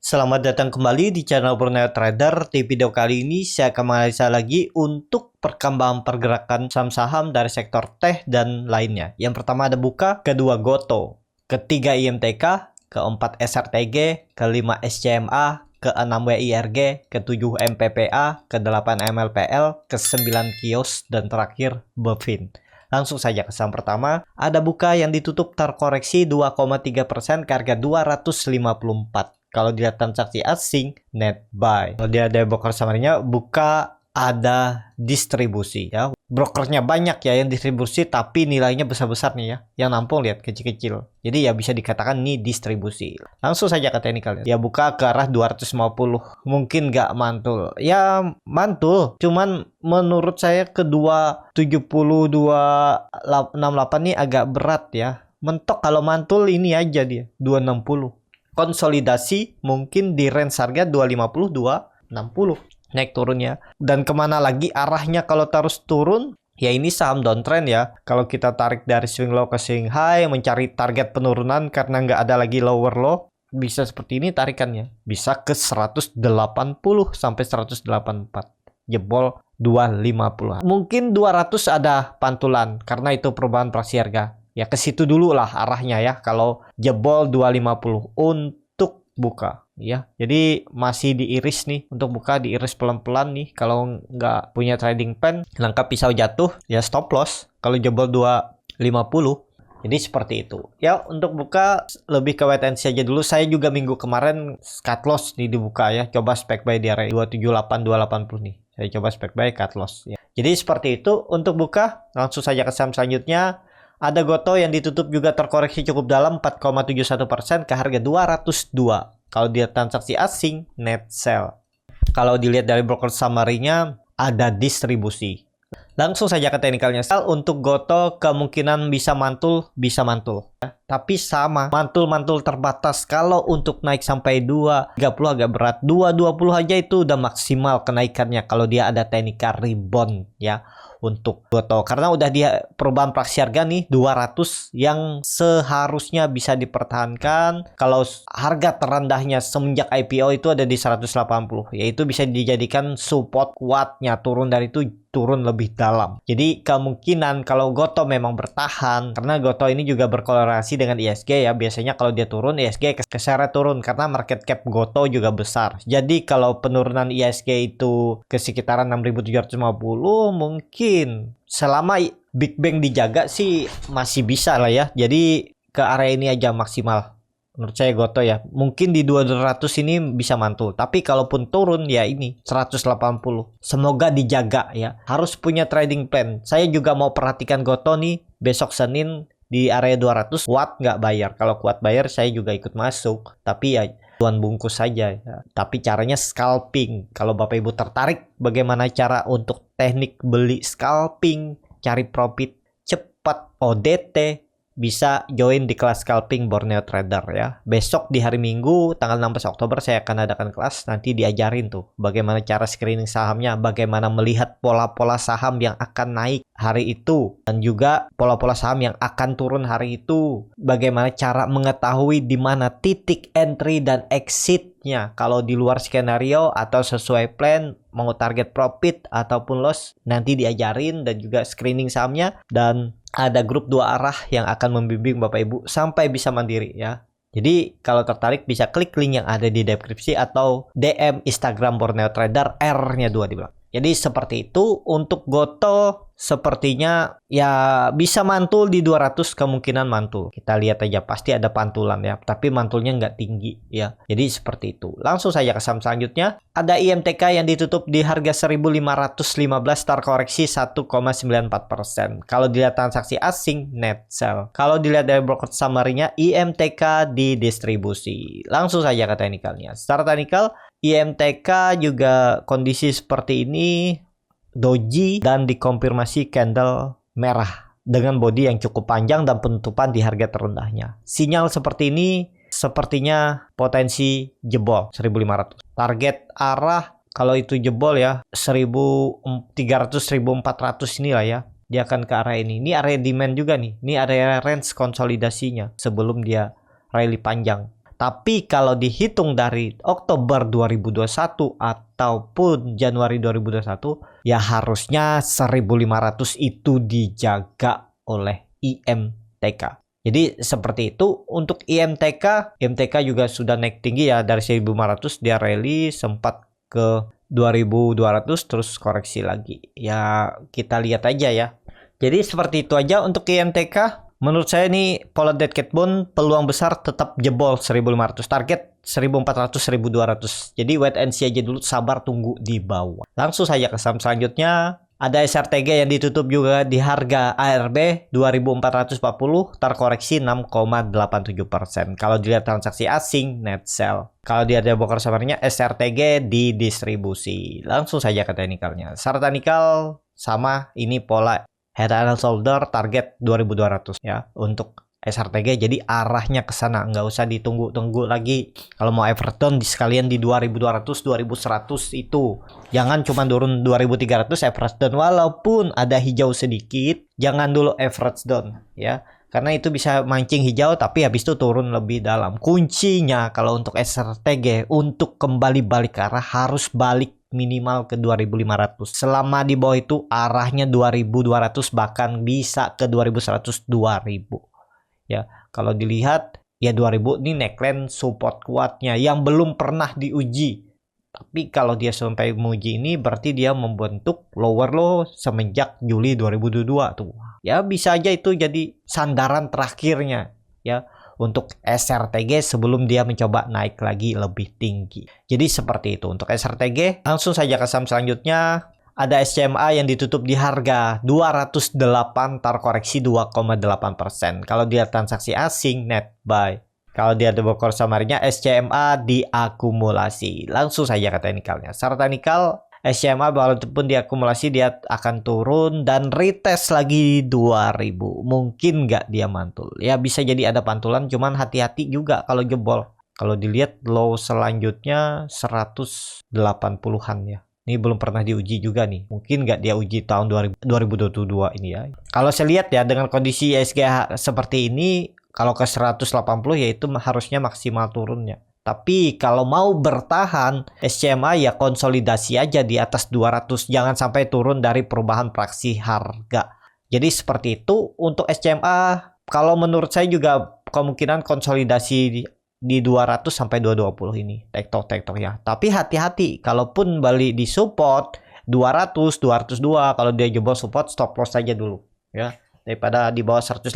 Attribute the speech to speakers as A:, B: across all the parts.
A: Selamat datang kembali di channel Borneo Trader. Di video kali ini saya akan menganalisa lagi untuk perkembangan pergerakan saham-saham dari sektor tech dan lainnya. Yang pertama ada Buka, kedua Goto, ketiga IMTK, keempat SRTG, kelima SCMA, ke-6 WIRG, ke-7 MPPA, ke-8 MLPL, ke-9 Kios, dan terakhir Bevin. Langsung saja ke saham pertama, ada Buka yang ditutup terkoreksi 2,3% ke harga 254. Kalau dilihat transaksi asing, net buy. Kalau dia ada broker samarnya, Buka ada distribusi ya. Brokernya banyak ya yang distribusi, tapi nilainya besar-besar nih ya. Yang nampung lihat kecil-kecil. Jadi ya bisa dikatakan ini distribusi. Langsung saja ke teknikal ya. Buka ke arah 250. Mungkin nggak mantul. Ya mantul. Cuman menurut saya kedua 7268 nih agak berat ya. Mentok kalau mantul ini aja dia 260. Konsolidasi mungkin di range harga 250 260 naik turunnya. Dan kemana lagi arahnya kalau terus turun? Ya ini saham downtrend ya. Kalau kita tarik dari swing low ke swing high mencari target penurunan karena nggak ada lagi lower low, bisa seperti ini tarikannya. Bisa ke 180 sampai 184. Jebol 250. Mungkin 200 ada pantulan karena itu perubahan praksi harga. Ya ke situ dulu lah arahnya ya kalau jebol 250 untuk Buka ya. Jadi masih diiris nih, untuk Buka diiris pelan-pelan nih. Kalau nggak punya trading pen, langkah pisau jatuh ya stop loss kalau jebol 250. Jadi seperti itu ya. Untuk Buka lebih ke wait and see aja dulu. Saya juga minggu kemarin cut loss nih di Buka ya, coba spek buy di area 278 280 nih. Saya coba spek buy cut loss ya. Jadi seperti itu untuk Buka. Langsung saja ke saham selanjutnya. Ada Goto yang ditutup juga terkoreksi cukup dalam 4,71% ke harga 202. Kalau dia transaksi asing, net sell. Kalau dilihat dari broker summary-nya, ada distribusi. Langsung saja ke teknikalnya. Untuk Goto kemungkinan bisa mantul. Tapi sama, mantul-mantul terbatas. Kalau untuk naik sampai 230 agak berat. 220 aja itu udah maksimal kenaikannya kalau dia ada teknikal rebound ya. Untuk Goto karena udah dia perubahan praksi harga nih 200 yang seharusnya bisa dipertahankan. Kalau harga terendahnya semenjak IPO itu ada di 180, yaitu bisa dijadikan support kuatnya, turun dari itu turun lebih dalam. Jadi kemungkinan kalau Goto memang bertahan, karena Goto ini juga berkorelasi dengan ISG ya, biasanya kalau dia turun ISG keseret turun karena market cap Goto juga besar. Jadi kalau penurunan ISG itu ke sekitaran 6.750 mungkin selama Big Bang dijaga sih masih bisa lah ya. Jadi ke area ini aja maksimal. Menurut saya Goto ya. Mungkin di 200 ini bisa mantul. Tapi kalaupun turun ya ini 180. Semoga dijaga ya. Harus punya trading plan. Saya juga mau perhatikan Goto nih besok Senin di area 200. Kuat nggak bayar? Kalau kuat bayar saya juga ikut masuk. Tapi ya tuan bungkus saja ya. Tapi caranya scalping. Kalau Bapak Ibu tertarik bagaimana cara untuk teknik beli scalping, cari profit cepat ODT, bisa join di kelas scalping Borneo Trader ya. Besok di hari Minggu tanggal 16 Oktober saya akan adakan kelas, nanti diajarin tuh bagaimana cara screening sahamnya, bagaimana melihat pola-pola saham yang akan naik hari itu dan juga pola-pola saham yang akan turun hari itu. Bagaimana cara mengetahui di mana titik entry dan exitnya kalau di luar skenario atau sesuai plan, mau target profit ataupun loss, nanti diajarin dan juga screening sahamnya. Dan ada grup 2 arah yang akan membimbing Bapak Ibu sampai bisa mandiri ya. Jadi kalau tertarik bisa klik link yang ada di deskripsi atau DM Instagram Borneo Trader, R-nya 2 di belakang. Jadi seperti itu. Untuk Goto sepertinya ya bisa mantul di 200, kemungkinan mantul. Kita lihat aja, pasti ada pantulan ya. Tapi mantulnya nggak tinggi ya. Jadi seperti itu. Langsung saja ke saham selanjutnya. Ada IMTK yang ditutup di harga 1.515 terkoreksi 1,94%. Kalau dilihat transaksi asing, net sell. Kalau dilihat dari broker summary-nya, IMTK di distribusi. Langsung saja ke teknikalnya. Secara teknikal, IMTK juga kondisi seperti ini, doji dan dikonfirmasi candle merah dengan body yang cukup panjang dan penutupan di harga terendahnya. Sinyal seperti ini sepertinya potensi jebol 1.500. Target arah kalau itu jebol ya 1.300 1.400 inilah ya. Dia akan ke arah ini. Ini area demand juga nih. Ini area range konsolidasinya sebelum dia rally panjang. Tapi kalau dihitung dari Oktober 2021 ataupun Januari 2021, ya harusnya 1.500 itu dijaga oleh IMTK. Jadi seperti itu untuk IMTK. IMTK juga sudah naik tinggi ya, dari 1.500 dia rally sempat ke 2.200 terus koreksi lagi. Ya kita lihat aja ya. Jadi seperti itu aja untuk IMTK. Menurut saya nih pola dead cat bone peluang besar tetap jebol 1.500, target 1.400 1.200. Jadi wait and see aja dulu, sabar tunggu di bawah. Langsung saja ke saham selanjutnya. Ada SRTG yang ditutup juga di harga ARB 2.440, terkoreksi 6,87%. Kalau dilihat transaksi asing, net sell. Kalau dia ada broker samarnya, SRTG di distribusi. Langsung saja ke teknikalnya. Chart teknikal sama, ini pola head and shoulder, target 2.200 ya untuk SRTG. Jadi arahnya ke sana, nggak usah ditunggu-tunggu lagi. Kalau mau Everton sekalian di 2.200 2.100 itu. Jangan cuma turun 2.300 average down, walaupun ada hijau sedikit, jangan dulu average down ya. Karena itu bisa mancing hijau tapi habis itu turun lebih dalam. Kuncinya kalau untuk SRTG untuk kembali balik ke arah harus balik minimal ke 2.500. Selama di bawah itu arahnya 2.200, bahkan bisa ke 2.100, 2.000. Ya, kalau dilihat ya 2000 ini neckline support kuatnya yang belum pernah diuji. Tapi kalau dia sampai menguji ini berarti dia membentuk lower low semenjak Juli 2022 tuh. Ya bisa aja itu jadi sandaran terakhirnya ya untuk SRTG sebelum dia mencoba naik lagi lebih tinggi. Jadi seperti itu untuk SRTG. Langsung saja ke saham selanjutnya. Ada SCMA yang ditutup di harga 208, terkoreksi 2,8%. Kalau dia transaksi asing, net buy. Kalau dia ada broker samarnya, SCMA diakumulasi. Langsung saja ke teknikalnya. Secara teknikal, SCMA walaupun diakumulasi, dia akan turun dan retest lagi 2000. Mungkin nggak dia mantul. Ya bisa jadi ada pantulan, cuman hati-hati juga kalau jebol. Kalau dilihat low selanjutnya 180-an ya. Ini belum pernah diuji juga nih. Mungkin nggak dia uji tahun 2022 ini ya. Kalau saya lihat ya dengan kondisi ISG seperti ini, kalau ke 180 yaitu harusnya maksimal turunnya. Tapi kalau mau bertahan, SCMA ya konsolidasi aja di atas 200. Jangan sampai turun dari perubahan praksi harga. Jadi seperti itu untuk SCMA. Kalau menurut saya juga kemungkinan konsolidasi di 200 sampai 220 ini tektok ya. Tapi hati-hati kalaupun balik di support 200 202, kalau dia jebol support stop loss saja dulu ya, daripada di bawah 180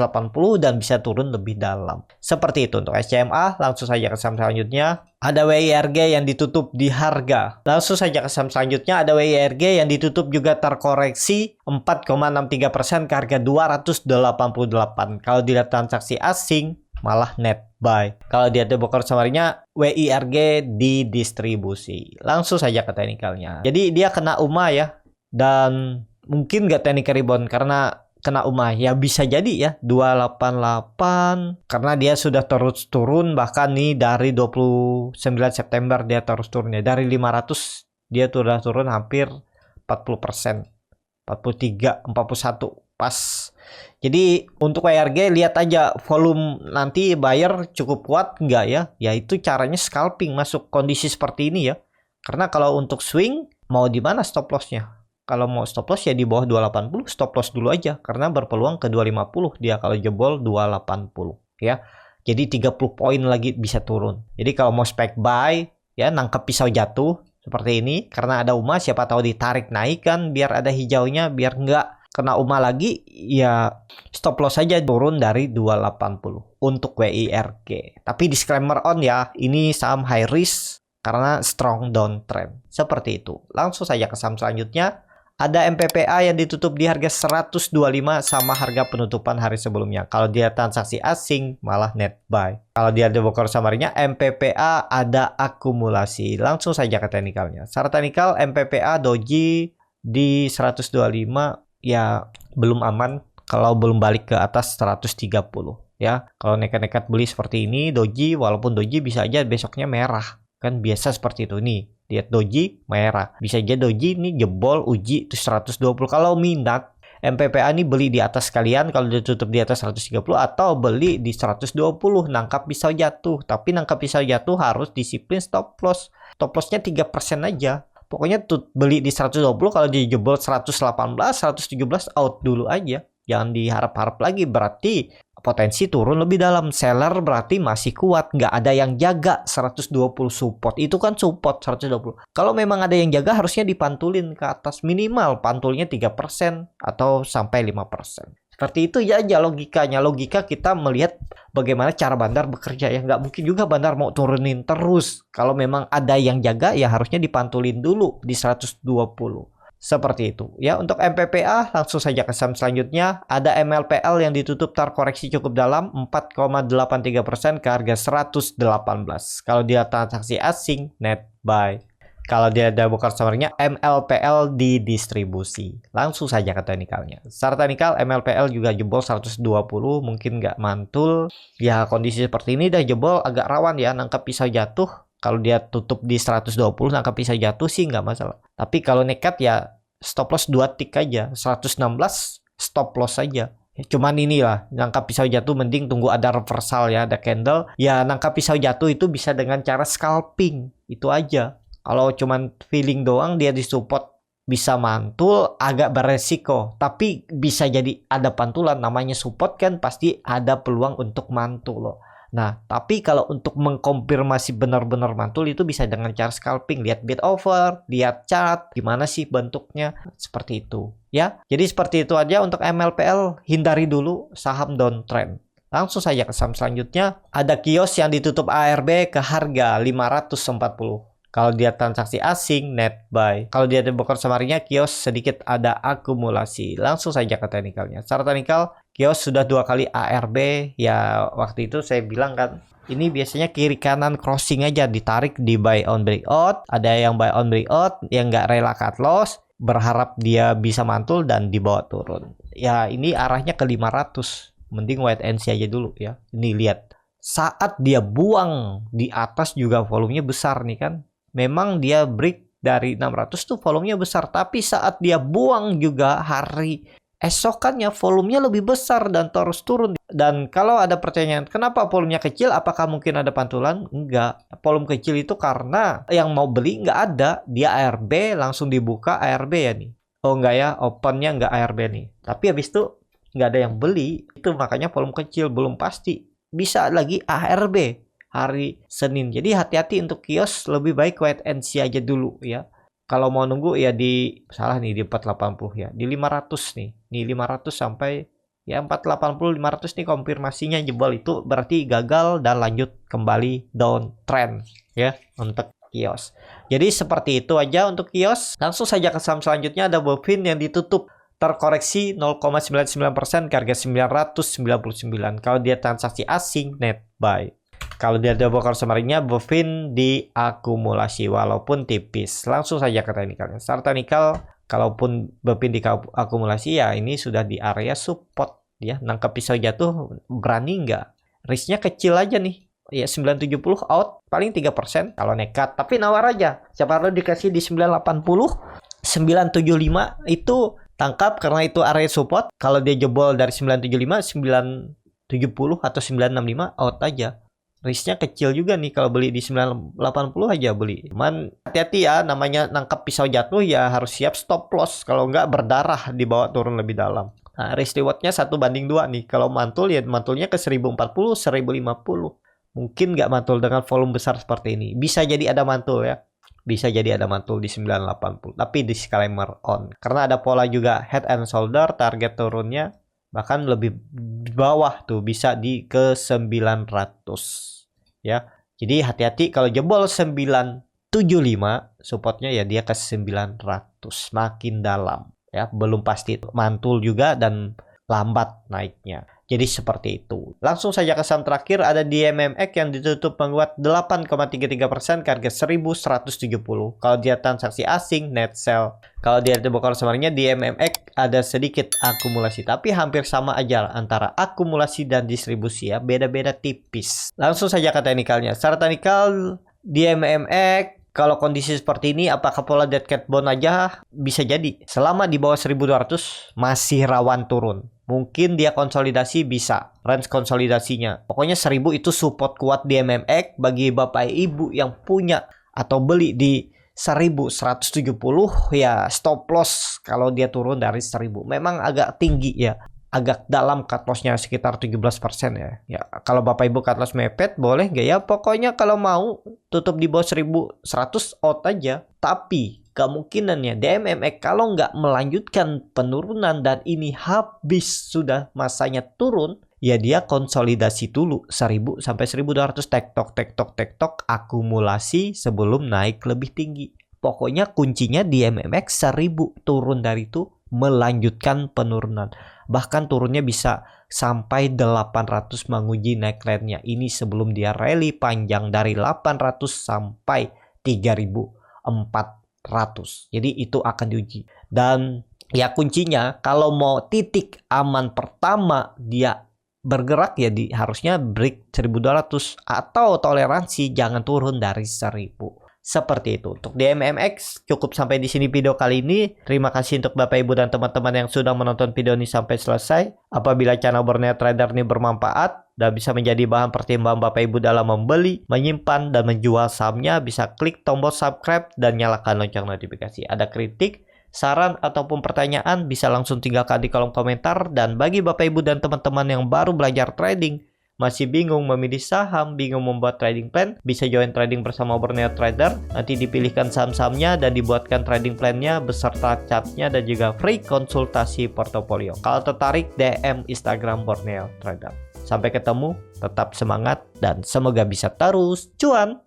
A: dan bisa turun lebih dalam. Seperti itu untuk SCMA. Langsung saja ke saham selanjutnya. Ada WIRG yang ditutup di harga. Langsung saja ke saham selanjutnya. Ada WIRG yang ditutup juga terkoreksi 4,63% ke harga 288. Kalau dilihat transaksi asing malah net buy. Kalau dia ada broker samarnya, WIRG di distribusi. Langsung saja ke teknikalnya. Jadi dia kena UMA ya, dan mungkin nggak technical rebound karena kena UMA. Ya bisa jadi ya 288 karena dia sudah terus turun, bahkan nih dari 29 September dia terus turunnya. Dari 500 dia sudah turun hampir 40%. 43, 41 pas. Jadi untuk WIRG lihat aja volume nanti buyer cukup kuat enggak ya? Ya itu caranya scalping masuk kondisi seperti ini ya. Karena kalau untuk swing mau di mana stop lossnya? Kalau mau stop loss ya di bawah 280, stop loss dulu aja karena berpeluang ke 250 dia kalau jebol 280 ya. Jadi 30 poin lagi bisa turun. Jadi kalau mau spec buy ya nangkep pisau jatuh seperti ini karena ada UMA, siapa tahu ditarik naik kan biar ada hijaunya, biar enggak kena UMA lagi ya stop loss saja turun dari 280 untuk WIRG. Tapi disclaimer on ya, ini saham high risk karena strong downtrend. Seperti itu. Langsung saja ke saham selanjutnya. Ada MPPA yang ditutup di harga 125 sama harga penutupan hari sebelumnya. Kalau dia transaksi asing malah net buy. Kalau dia ada broker samarnya, MPPA ada akumulasi. Langsung saja ke teknikalnya. Secara teknikal MPPA doji di 125 ya belum aman kalau belum balik ke atas 130 ya. Kalau nekat-nekat beli seperti ini doji, walaupun doji bisa aja besoknya merah. Kan biasa seperti itu nih. Lihat doji merah. Bisa aja doji ini jebol uji itu 120. Kalau minat MPPA ini beli di atas sekalian kalau dia tutup di atas 130 atau beli di 120 nangkap pisau jatuh. Tapi nangkap pisau jatuh harus disiplin stop loss. Stop lossnya 3% aja. Pokoknya beli di 120 kalau dijebol 118, 117 out dulu aja. Jangan diharap-harap lagi, berarti potensi turun lebih dalam. Seller berarti masih kuat, nggak ada yang jaga 120 support. Itu kan support 120. Kalau memang ada yang jaga harusnya dipantulin ke atas, minimal pantulnya 3% atau sampai 5%. Seperti itu ya aja logikanya. Logika kita melihat bagaimana cara bandar bekerja. Ya nggak mungkin juga bandar mau turunin terus. Kalau memang ada yang jaga ya harusnya dipantulin dulu di 120. Seperti itu. Ya, untuk MPPA langsung saja ke saham selanjutnya. Ada MLPL yang ditutup terkoreksi cukup dalam 4,83% ke harga 118. Kalau dia transaksi asing, net buy. Kalau dia ada bukan customer-nya, MLPL didistribusi. Langsung saja ke teknikalnya. Secara teknikal, MLPL juga jebol 120, mungkin nggak mantul. Ya, kondisi seperti ini dah jebol agak rawan ya, nangkap pisau jatuh. Kalau dia tutup di 120, nangkap pisau jatuh sih nggak masalah. Tapi kalau nekat ya stop loss 2 tick aja. 116 stop loss aja. Cuman inilah, nangkap pisau jatuh mending tunggu ada reversal ya, ada candle. Ya, nangkap pisau jatuh itu bisa dengan cara scalping. Itu aja. Kalau cuman feeling doang dia disupport bisa mantul agak beresiko, tapi bisa jadi ada pantulan. Namanya support kan pasti ada peluang untuk mantul loh. Nah, tapi kalau untuk mengkonfirmasi benar-benar mantul itu bisa dengan cara scalping, lihat bid over, lihat chart, gimana sih bentuknya, seperti itu ya. Jadi seperti itu aja untuk MLPL, hindari dulu saham downtrend. Langsung saja ke saham selanjutnya, ada kios yang ditutup ARB ke harga 540. Kalau dia transaksi asing, net buy. Kalau dia ada broker samarinya, kios sedikit ada akumulasi. Langsung saja ke teknikalnya. Secara teknikal, kios sudah 2 kali ARB. Ya, waktu itu saya bilang kan, ini biasanya kiri kanan crossing aja, ditarik di buy on breakout. Ada yang buy on breakout, yang nggak rela cut loss, berharap dia bisa mantul dan dibawa turun. Ya, ini arahnya ke 500. Mending wait and see aja dulu ya. Ini lihat. Saat dia buang di atas juga volumenya besar nih kan. Memang dia break dari 600 tuh volumenya besar, tapi saat dia buang juga hari esokannya volumenya lebih besar dan terus turun. Dan kalau ada pertanyaan kenapa volumenya kecil, apakah mungkin ada pantulan? Enggak, volume kecil itu karena yang mau beli nggak ada. Dia ARB langsung dibuka ARB ya nih. Oh enggak ya, opennya nggak ARB nih, tapi habis itu nggak ada yang beli, itu makanya volume kecil, belum pasti bisa lagi ARB hari Senin. Jadi hati-hati untuk kios, lebih baik wait and see aja dulu ya. Kalau mau nunggu ya di salah nih di 480 ya. Di 500 nih. Nih 500 sampai ya 480 500 nih konfirmasinya jebol, itu berarti gagal dan lanjut kembali downtrend ya untuk kios. Jadi seperti itu aja untuk kios. Langsung saja ke saham selanjutnya, ada Bovin yang ditutup terkoreksi 0,99% ke harga 999. Kalau dia transaksi asing, net buy. Kalau dia ada broker samarinya, Bovin diakumulasi walaupun tipis. Langsung saja ke teknikalnya. Secara teknikal, kalaupun Bovin diakumulasi ya ini sudah di area support ya. Nangkep pisau jatuh berani nggak? Risknya kecil aja nih. Ya 970 out paling 3% kalau nekat. Tapi nawar aja. Siapa tahu dikasih di 980, 975 itu tangkap karena itu area support. Kalau dia jebol dari 975, 970 atau 965 out aja. Risknya kecil juga nih kalau beli di 980 aja beli. Cuman hati-hati ya, namanya nangkap pisau jatuh ya harus siap stop loss. Kalau nggak berdarah dibawa turun lebih dalam. Nah, risk rewardnya 1:2 nih. Kalau mantul ya mantulnya ke 1040, 1050. Mungkin nggak mantul dengan volume besar seperti ini. Bisa jadi ada mantul ya. Bisa jadi ada mantul di 980. Tapi disclaimer on. Karena ada pola juga head and shoulder, target turunnya bahkan lebih di bawah tuh, bisa di ke 900 ya. Jadi hati-hati kalau jebol 975 supportnya ya dia ke 900, makin dalam ya, belum pasti mantul juga dan lambat naiknya. Jadi seperti itu. Langsung saja ke saham terakhir, ada DMMX yang ditutup menguat 8,33% ke harga 1170. Kalau dia transaksi asing, net sell. Kalau dia ada broker samarinya, DMMX ada sedikit akumulasi, tapi hampir sama aja antara akumulasi dan distribusi ya, beda-beda tipis. Langsung saja ke teknikalnya. Secara teknikal, DMMX Kalau kondisi seperti ini, apakah pola dead cat bone aja? Bisa jadi. Selama di bawah 1200 masih rawan turun. Mungkin dia konsolidasi bisa. Range konsolidasinya. Pokoknya 1000 itu support kuat di MMX bagi bapak ibu yang punya atau beli di 1170 ya stop loss kalau dia turun dari 1000. Memang agak tinggi ya. Agak dalam cut loss-nya sekitar 17% ya. Ya, kalau Bapak Ibu cut loss mepet boleh nggak ya? Pokoknya kalau mau tutup di bawah 1100 out aja. Tapi kemungkinannya DMMX kalau nggak melanjutkan penurunan dan ini habis sudah masanya turun, ya dia konsolidasi dulu 1000 sampai 1200 tektok akumulasi sebelum naik lebih tinggi. Pokoknya kuncinya di MMX 1000 turun dari itu melanjutkan penurunan. Bahkan turunnya bisa sampai 800 menguji neckline-nya. Ini sebelum dia rally panjang dari 800 sampai 3400. Jadi itu akan diuji. Dan ya kuncinya kalau mau titik aman pertama dia bergerak ya harusnya break 1200 atau toleransi jangan turun dari 1000. Seperti itu. Untuk DMMX cukup sampai di sini video kali ini. Terima kasih untuk Bapak Ibu dan teman-teman yang sudah menonton video ini sampai selesai. Apabila channel Borneo Trader ini bermanfaat dan bisa menjadi bahan pertimbangan Bapak Ibu dalam membeli, menyimpan dan menjual sahamnya, bisa klik tombol subscribe dan nyalakan lonceng notifikasi. Ada kritik, saran ataupun pertanyaan bisa langsung tinggalkan di kolom komentar. Dan bagi Bapak Ibu dan teman-teman yang baru belajar trading, masih bingung memilih saham, bingung membuat trading plan, bisa join trading bersama Borneo Trader. Nanti dipilihkan saham-sahamnya dan dibuatkan trading plan-nya beserta chartnya dan juga free konsultasi portofolio. Kalau tertarik, DM Instagram Borneo Trader. Sampai ketemu, tetap semangat dan semoga bisa terus cuan!